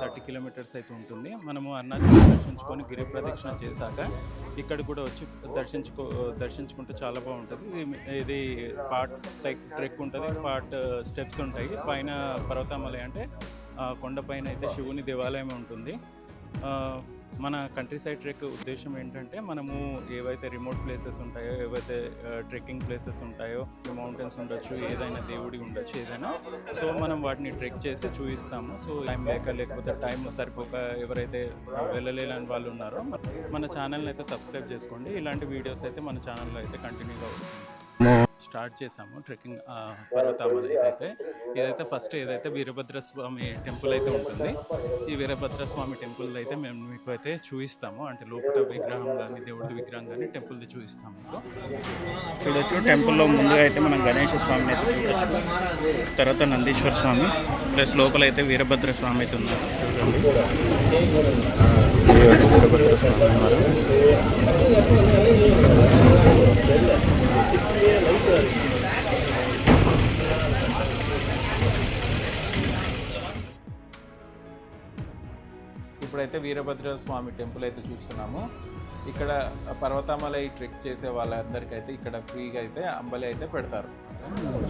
30 kilometres అయితే ఉంటుంది. మనము అరుణాచలం దర్శించుకొని గిరి ప్రదక్షిణ చేశాక ఇక్కడ కూడా వచ్చి దర్శించుకుంటే చాలా బాగుంటుంది. ఇది పార్ట్ లైక్ ట్రెక్ ఉంటుంది, పార్ట్ స్టెప్స్ ఉంటాయి. పైన పర్వతమలై అంటే కొండపైన అయితే శివుని దేవాలయం ఉంటుంది. మన కంట్రీ సైడ్ ట్రెక్ ఉద్దేశం ఏంటంటే మనము ఏవైతే రిమోట్ ప్లేసెస్ ఉంటాయో, ఏవైతే ట్రెక్కింగ్ ప్లేసెస్ ఉంటాయో, మౌంటైన్స్ ఉండొచ్చు, ఏదైనా దేవుడి ఉండొచ్చు, ఏదైనా సో మనం వాటిని ట్రెక్ చేసి చూపిస్తాము. సో టైం లేకపోతే టైం సరిపోక ఎవరైతే వెళ్ళలేని వాళ్ళు ఉన్నారో మన ఛానల్ని అయితే సబ్స్క్రైబ్ చేసుకోండి. ఇలాంటి వీడియోస్ అయితే మన ఛానల్లో అయితే కంటిన్యూగా వస్తుంది. స్టార్ట్ చేసాము ట్రెక్కింగ్ పర్వతామలై అయితే. ఇదైతే ఫస్ట్ ఏదైతే వీరభద్రస్వామి టెంపుల్ అయితే ఉంటుంది, ఈ వీరభద్రస్వామి టెంపుల్ అయితే మేము మీకు అయితే చూపిస్తాము. అంటే లోపల విగ్రహం కానీ దేవుడి విగ్రహం కానీ టెంపుల్ది చూపిస్తాము. చూడొచ్చు టెంపుల్లో ముందుగా అయితే మనం గణేష స్వామిని అయితే చూడొచ్చు, తర్వాత నందీశ్వర స్వామి ప్లస్ లోపల అయితే వీరభద్ర స్వామి అయితే ఉన్నారు. వీరభద్ర స్వామి ఉన్నారు. ఇప్పుడైతే వీరభద్ర స్వామి టెంపుల్ అయితే చూస్తున్నాము. ఇక్కడ పర్వతమలై ట్రెక్ చేసే వాళ్ళందరికైతే ఇక్కడ ఫ్రీగా అయితే అంబలి అయితే పెడతారు.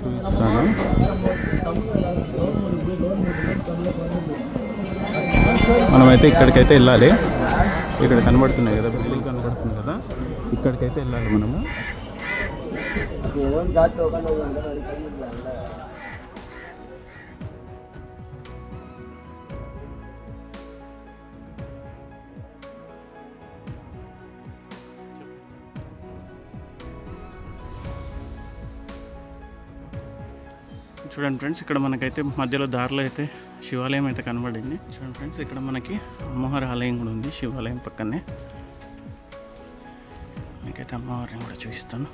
చూపిస్తాను. మనమైతే ఇక్కడికైతే వెళ్ళాలి. ఇక్కడ కనబడుతున్నాయి కదా, బిల్డింగ్ కనబడుతుంది కదా, ఇక్కడికైతే వెళ్ళాలి మనము. చూడండి ఫ్రెండ్స్, ఇక్కడ మనకైతే మధ్యలో దారిలో అయితే శివాలయం అయితే కనబడింది. చూడండి ఫ్రెండ్స్, ఇక్కడ మనకి అమ్మవారి ఆలయం కూడా ఉంది శివాలయం పక్కనే. మీకైతే అమ్మవారిని కూడా చూపిస్తాను.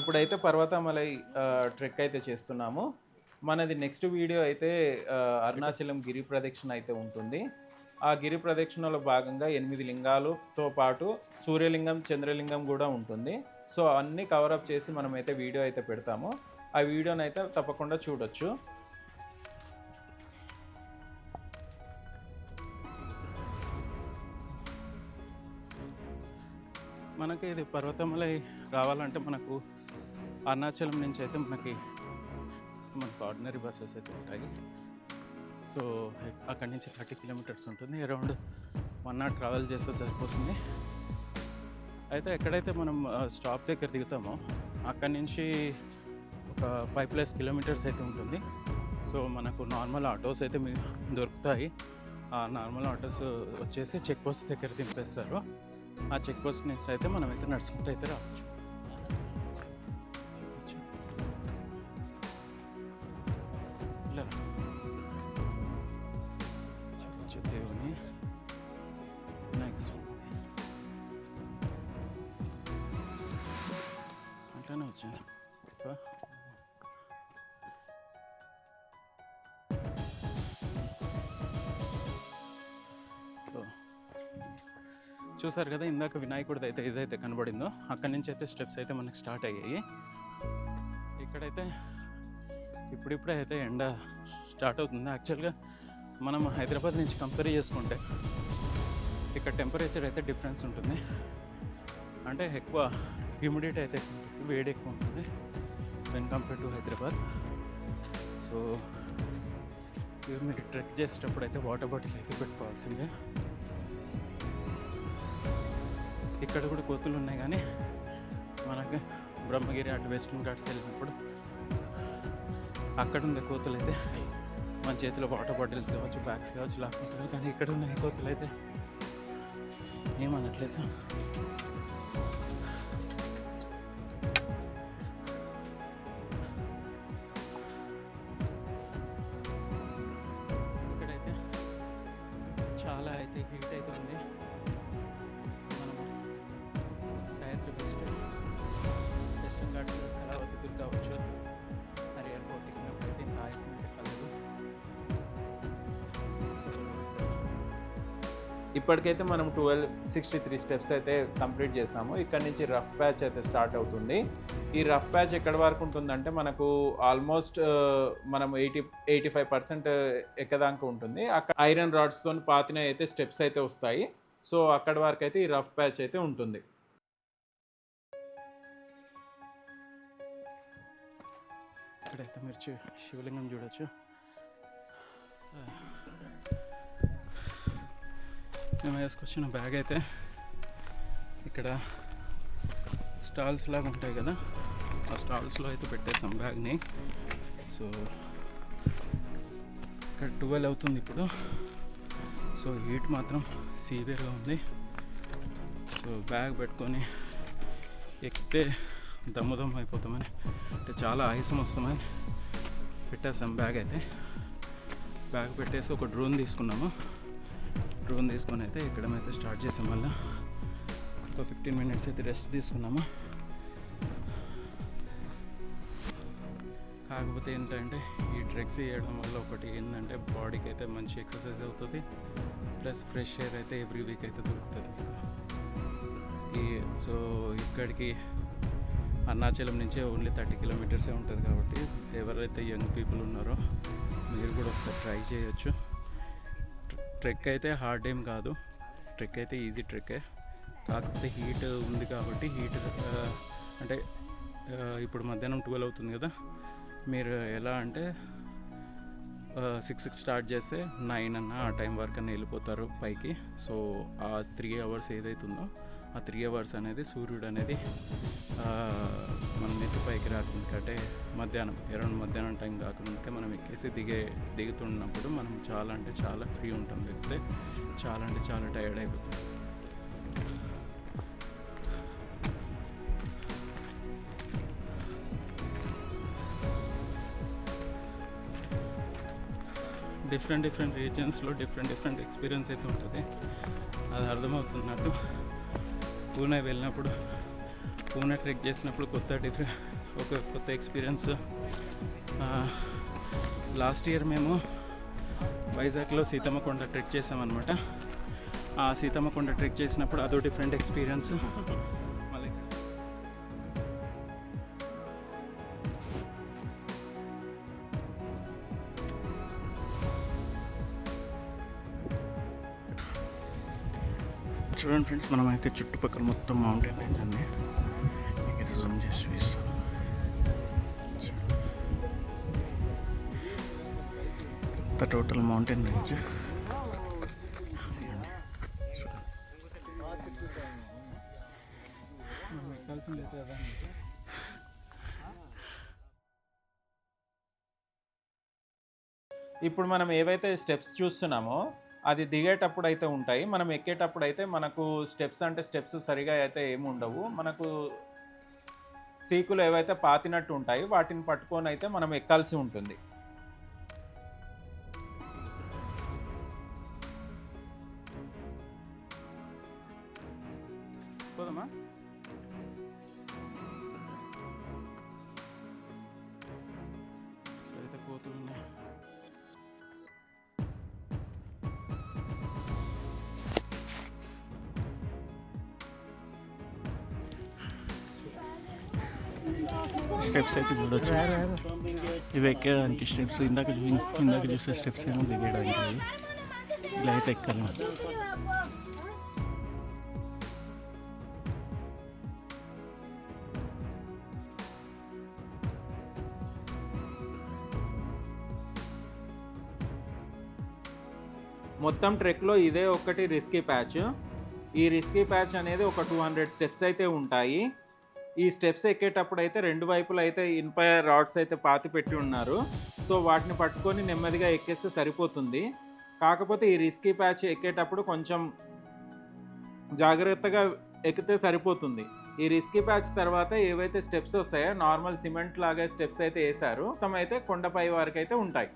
ఇప్పుడైతే పర్వతమలై ట్రెక్ అయితే చేస్తున్నాము. మనది నెక్స్ట్ వీడియో అయితే అరుణాచలం గిరి ప్రదక్షిణ అయితే ఉంటుంది. ఆ గిరి ప్రదక్షిణలో భాగంగా 8 లింగాలతో పాటు సూర్యలింగం, చంద్రలింగం కూడా ఉంటుంది. సో అన్నీ కవరప్ చేసి మనమైతే వీడియో అయితే పెడతాము. ఆ వీడియోని అయితే తప్పకుండా చూడొచ్చు. మనకి ఇది పర్వతమలై రావాలంటే మనకు అరుణాచలం నుంచి అయితే మనకు ఆర్డినరీ బస్సెస్ అయితే ఉంటాయి. సో అక్కడి నుంచి 30 కిలోమీటర్స్ ఉంటుంది. అరౌండ్ 1 hour ట్రావెల్ చేస్తే సరిపోతుంది. అయితే ఎక్కడైతే మనం స్టాప్ దగ్గర దిగుతామో అక్కడి నుంచి ఒక 5+ కిలోమీటర్స్ అయితే ఉంటుంది. సో మనకు నార్మల్ ఆటోస్ అయితే దొరుకుతాయి. ఆ నార్మల్ ఆటోస్ వచ్చేసి చెక్ పోస్ట్ దగ్గర దింపేస్తారు. ఆ చెక్ పోస్ట్ నుంచి అయితే మనం అయితే నడుచుకుంటూ అయితే రావచ్చు. దేవుని వినాయక స్వామి అట్లానే వచ్చింది. సో చూసారు కదా, ఇందాక వినాయకుడిది అయితే ఏదైతే కనబడిందో అక్కడి నుంచి అయితే స్టెప్స్ అయితే మనకి స్టార్ట్ అయ్యాయి. ఇక్కడైతే ఇప్పుడిప్పుడే అయితే ఎండ స్టార్ట్ అవుతుంది. యాక్చువల్గా మనం హైదరాబాద్ నుంచి కంపేర్ చేసుకుంటే ఇక్కడ టెంపరేచర్ అయితే డిఫరెన్స్ ఉంటుంది. అంటే ఎక్కువ హ్యూమిడిటీ అయితే వేడి ఎక్కువ ఉంటుంది when compare to Hyderabad. So ఇవి మీరు ట్రెక్ చేసేటప్పుడు అయితే వాటర్ బాటిల్ అయితే పెట్టుకోవాల్సిందే. ఇక్కడ కూడా కోతులు ఉన్నాయి, కానీ మనకి బ్రహ్మగిరి అటు వెస్టర్న్ ఘాట్స్ వెళ్ళినప్పుడు అక్కడ ఉండే కోతులు అయితే మన చేతిలో వాటర్ బాటిల్స్ కావచ్చు, బ్యాగ్స్ కావచ్చు లాక్కుంటున్నాయి. కానీ ఇక్కడ ఉన్న కోతులు అయితే ఏమనట్లేదు. ఇక్కడైతే చాలా అయితే హీట్ అయితే ఉంది. మనం సహ్యాద్రి వెస్టర్న్ ఘాట్స్ కళావతి కావచ్చు, హరియర్ ఫోర్ట్ ఎక్కినప్పుడైతే ఇంత ఆయాసం అయితే కలదు. ఇప్పటికైతే మనం 1263 స్టెప్స్ అయితే కంప్లీట్ చేసాము. ఇక్కడ నుంచి రఫ్ ప్యాచ్ అయితే స్టార్ట్ అవుతుంది. ఈ రఫ్ ప్యాచ్ ఎక్కడి వరకు ఉంటుందంటే మనకు ఆల్మోస్ట్ మనం 85% ఎక్కదాకా ఉంటుంది. అక్కడ ఐరన్ రాడ్స్తో పాతిన అయితే స్టెప్స్ అయితే వస్తాయి. సో అక్కడి వరకు అయితే ఈ రఫ్ ప్యాచ్ అయితే ఉంటుంది. ఇక్కడైతే మీరు శివలింగం చూడొచ్చు. మేము వేసుకొచ్చిన బ్యాగ్ అయితే ఇక్కడ స్టాల్స్ లాగా ఉంటాయి కదా, ఆ స్టాల్స్లో అయితే పెట్టేసాం బ్యాగ్ని. సో ఇక్కడ 12 అవుతుంది ఇప్పుడు. సో హీట్ మాత్రం సీవియర్గా ఉంది. సో బ్యాగ్ పెట్టుకొని ఎక్కితే దమ్ము అయిపోతామని, అంటే చాలా ఆయాసం వస్తామని పెట్టేసాం బ్యాగ్ అయితే. బ్యాగ్ పెట్టేసి ఒక డ్రోన్ తీసుకున్నాము. డ్రోన్ తీసుకొని అయితే ఎక్కడమైతే స్టార్ట్ చేసాం. మళ్ళీ ఒక 15 మినిట్స్ అయితే రెస్ట్ తీసుకున్నాము. కాకపోతే ఏంటంటే ఈ ట్రెక్స్ చేయడం వల్ల ఒకటి ఏంటంటే బాడీకి అయితే మంచి ఎక్సర్సైజ్ అవుతుంది, ప్లస్ ఫ్రెష్ ఎయిర్ అయితే ఎవ్రీ వీక్ అయితే దొరుకుతుంది మీకు. సో ఇక్కడికి అరుణాచలం నుంచే ఓన్లీ 30 కిలోమీటర్సే ఉంటుంది కాబట్టి ఎవరైతే యంగ్ పీపుల్ ఉన్నారో మీరు కూడా ఒకసారి ట్రై చేయొచ్చు. ట్రెక్ అయితే హార్డ్ ఏం కాదు, ట్రెక్ అయితే ఈజీ ట్రెక్కే. కాకపోతే హీట్ ఉంది కాబట్టి అంటే ఇప్పుడు మధ్యాహ్నం 12 అవుతుంది కదా, మీరు ఎలా అంటే 6కి స్టార్ట్ చేస్తే 9 అన్న ఆ టైం వరకు అన్న వెళ్ళిపోతారు పైకి. సో ఆ 3 అవర్స్ ఏదైతుందో ఆ 3 అవర్స్ అనేది సూర్యుడు అనేది మన నెత్తి పైకి రాకుండా, అంటే అరౌండ్ మధ్యాహ్నం టైం కాకముందుకే మనం ఎక్కేసి దిగుతున్నప్పుడు మనం చాలా అంటే చాలా ఫ్రీ ఉంటాం. లేకపోతే చాలా అంటే చాలా టైర్డ్ అయిపోతాం. డిఫరెంట్ రీజియన్స్లో డిఫరెంట్ ఎక్స్పీరియన్స్ అయితే ఉంటుంది. అది అర్థమవుతుంది నాకు. పూణే వెళ్ళినప్పుడు, పూణే ట్రెక్ చేసినప్పుడు ఒక కొత్త ఎక్స్పీరియన్స్. లాస్ట్ ఇయర్ మేము వైజాగ్లో సీతమ్మకొండ ట్రెక్ చేసామన్నమాట. ఆ సీతమ్మకొండ ట్రెక్ చేసినప్పుడు అదో డిఫరెంట్ ఎక్స్పీరియన్స్. మళ్ళీ చూడండి ఫ్రెండ్స్, మనమైతే చుట్టుపక్కల మొత్తం మౌంటైన్ రేంజ్ అండి. మీకు జూమ్ చేసి చూపిస్తాను. టోటల్ మౌంటైన్ రేంజ్ ఇప్పుడు మనం ఏవైతే స్టెప్స్ చూస్తున్నామో అది దిగేటప్పుడు అయితే ఉంటాయి. మనం ఎక్కేటప్పుడు అయితే మనకు స్టెప్స్ సరిగా అయితే ఏమి ఉండవు. మనకు సీకులు ఏవైతే పాతినట్టు ఉంటాయి వాటిని పట్టుకొని అయితే మనం ఎక్కాల్సి ఉంటుంది. పోదామా? అయితే కోతులు ఉన్నాయి. స్టెప్స్ అయితే చూడొచ్చు. ఇవి ఎక్కడానికి స్టెప్స్, ఇందాక చూసే స్టెప్స్ ఏమో దిగడానికి. ఇలా అయితే ఎక్కాలి. మొత్తం ట్రెక్లో ఇదే ఒకటి రిస్కీ ప్యాచ్. ఈ రిస్కీ ప్యాచ్ అనేది ఒక 200 స్టెప్స్ అయితే ఉంటాయి. ఈ స్టెప్స్ ఎక్కేటప్పుడు అయితే రెండు వైపులు అయితే ఇనుప రాడ్స్ అయితే పాతి పెట్టి ఉన్నారు. సో వాటిని పట్టుకొని నెమ్మదిగా ఎక్కేస్తే సరిపోతుంది. కాకపోతే ఈ రిస్కీ ప్యాచ్ ఎక్కేటప్పుడు కొంచెం జాగ్రత్తగా ఎక్కితే సరిపోతుంది. ఈ రిస్కీ ప్యాచ్ తర్వాత ఏవైతే స్టెప్స్ వస్తాయో నార్మల్ సిమెంట్ లాగా స్టెప్స్ అయితే వేశారు, మొత్తం అయితే కొండపై వరకు అయితే ఉంటాయి.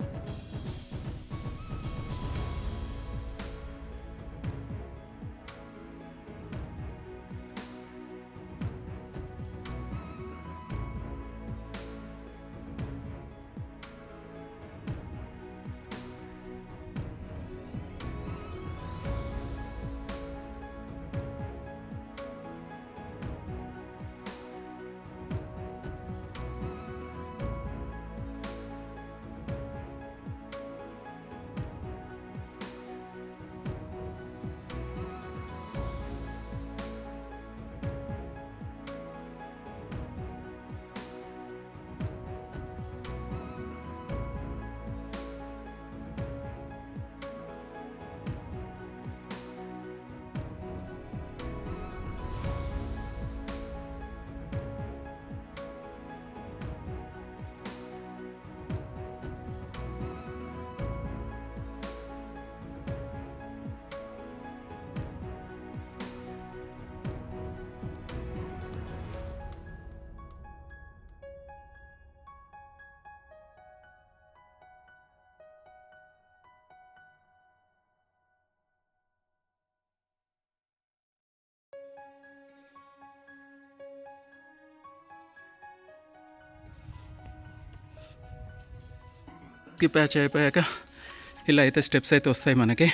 రిస్కీ ప్యాచ్ అయిపోయాక ఇలా అయితే స్టెప్స్ అయితే వస్తాయి మనకి.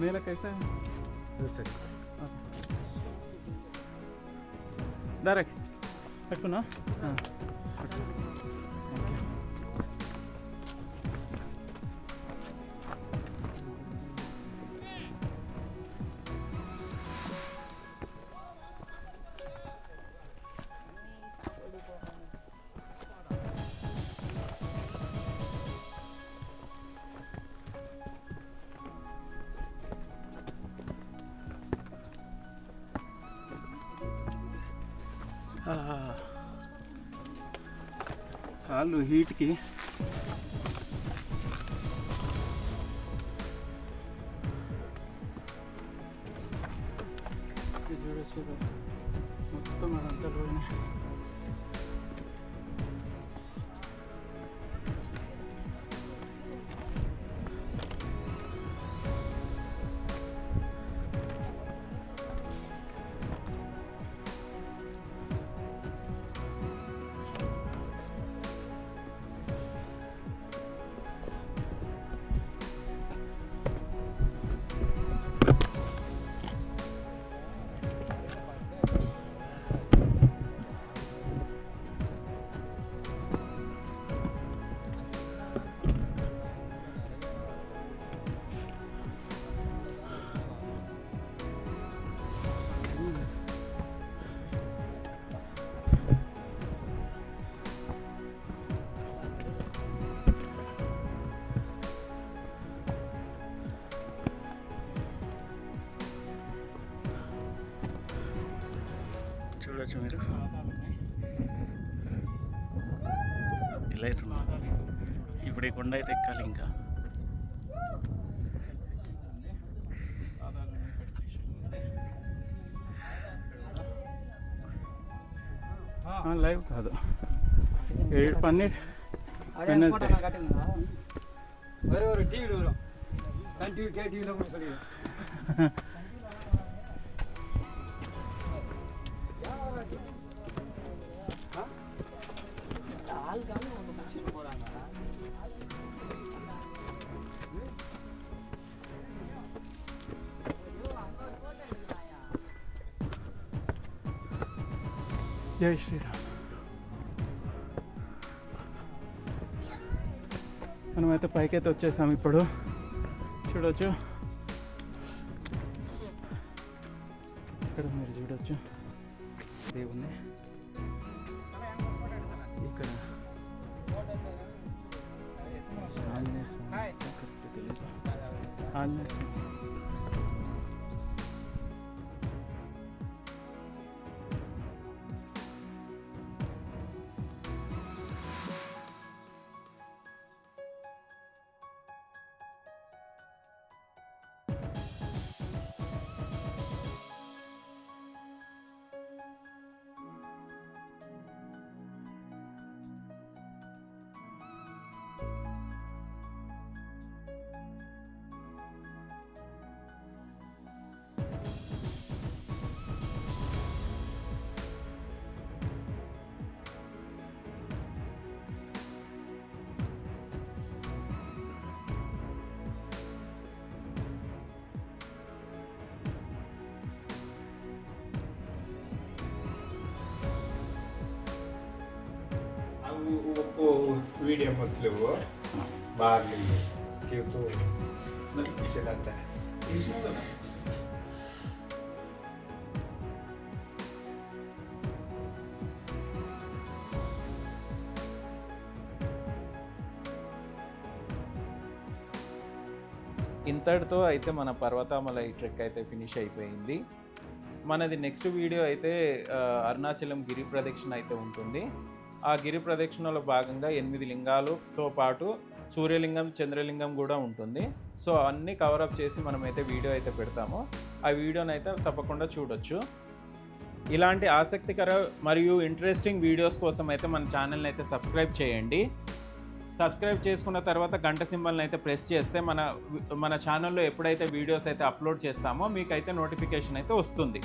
मेला कैसा है? डायरेक्ट పెట్టుకున్నా. కాళ్ళు హీట్కి చూడొచ్చు మొత్తం అదంతా పోయినాయి. చూడొచ్చు మీరు ఇలా అవుతుంది. ఇప్పుడు ఈ కొండ అయితే ఎక్కాలి ఇంకా. లైవ్ కాదు, పన్నీర్ వెన్నెస్డే. జై శ్రీరామ్. మనమైతే పైకైతే వచ్చేసాం. ఇప్పుడు చూడవచ్చు, ఇక్కడ మీరు చూడవచ్చు దేవుణ్ణి. ఇక్కడ ఆంజనేయ స్వామి, కరెక్ట్ తెలియదు, ఆంజనేయ స్వామి. वो वीडियो मतलब वो बाहर लिए कि तो चलाता है. ఇంతటితో అయితే మన పర్వతామలై ట్రెక్ అయితే ఫినిష్ అయిపోయింది. మనది నెక్స్ట్ వీడియో అయితే అరుణాచలం గిరి ప్రదక్షిణ అయితే ఉంటుంది. ఆ గిరి ప్రదక్షిణలో భాగంగా 8 లింగాలతో పాటు సూర్యలింగం, చంద్రలింగం కూడా ఉంటుంది. సో అన్నీ కవరప్ చేసి మనమైతే వీడియో అయితే పెడతాము. ఆ వీడియోనైతే తప్పకుండా చూడొచ్చు. ఇలాంటి ఆసక్తికర మరియు ఇంట్రెస్టింగ్ వీడియోస్ కోసం అయితే మన ఛానల్ని అయితే సబ్స్క్రైబ్ చేయండి. సబ్స్క్రైబ్ చేసుకున్న తర్వాత గంట సింబల్ని అయితే ప్రెస్ చేస్తే మన ఛానల్లో ఎప్పుడైతే వీడియోస్ అయితే అప్లోడ్ చేస్తామో మీకైతే నోటిఫికేషన్ అయితే వస్తుంది.